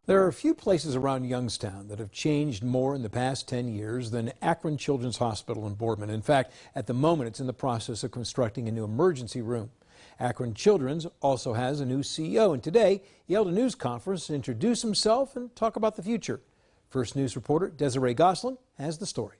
There are few places around Youngstown that have changed more in the past 10 years than Akron Children's Hospital in Boardman. In fact, at the moment, it's in the process of constructing a new emergency room. Akron Children's also has a new CEO, and today he held a news conference to introduce himself and talk about the future. First News reporter Desiree Gosselin has the story.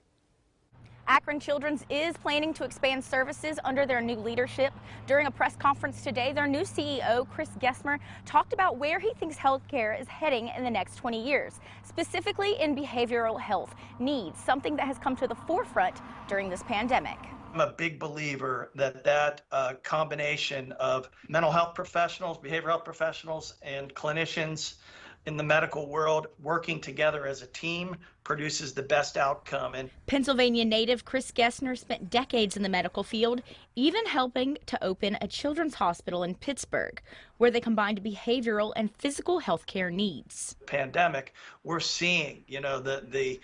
Akron Children's is planning to expand services under their new leadership. During a press conference today, their new CEO, Chris Gessmer, talked about where he thinks healthcare is heading in the next 20 years, specifically in behavioral health needs, something that has come to the forefront during this pandemic. I'm a big believer that combination of mental health professionals, behavioral health professionals, and clinicians in the medical world working together as a team produces the best outcome. And Pennsylvania native Chris Gessner spent decades in the medical field, even helping to open a children's hospital in Pittsburgh, where they combined behavioral and physical health care needs. Pandemic, we're seeing, the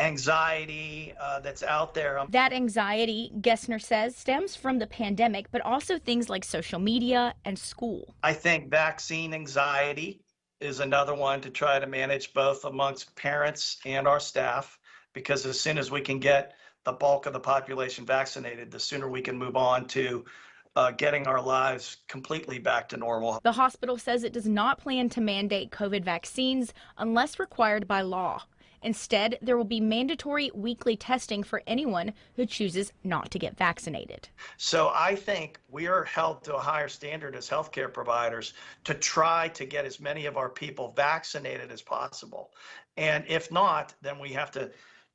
anxiety that's out there. That anxiety, Gessner says, stems from the pandemic, but also things like social media and school. I think vaccine anxiety is another one to try to manage both amongst parents and our staff, because as soon as we can get the bulk of the population vaccinated, the sooner we can move on to getting our lives completely back to normal. The hospital says it does not plan to mandate COVID vaccines unless required by law. Instead, there will be mandatory weekly testing for anyone who chooses not to get vaccinated. So I think we are held to a higher standard as healthcare providers to try to get as many of our people vaccinated as possible. And if not, then we have to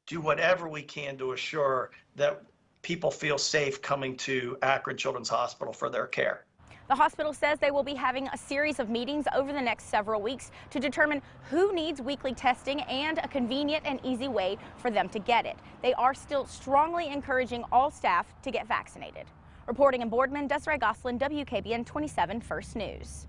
do whatever we can to assure that people feel safe coming to Akron Children's Hospital for their care. The hospital says they will be having a series of meetings over the next several weeks to determine who needs weekly testing and a convenient and easy way for them to get it. They are still strongly encouraging all staff to get vaccinated. Reporting in Boardman, Desiree Gosselin, WKBN 27 First News.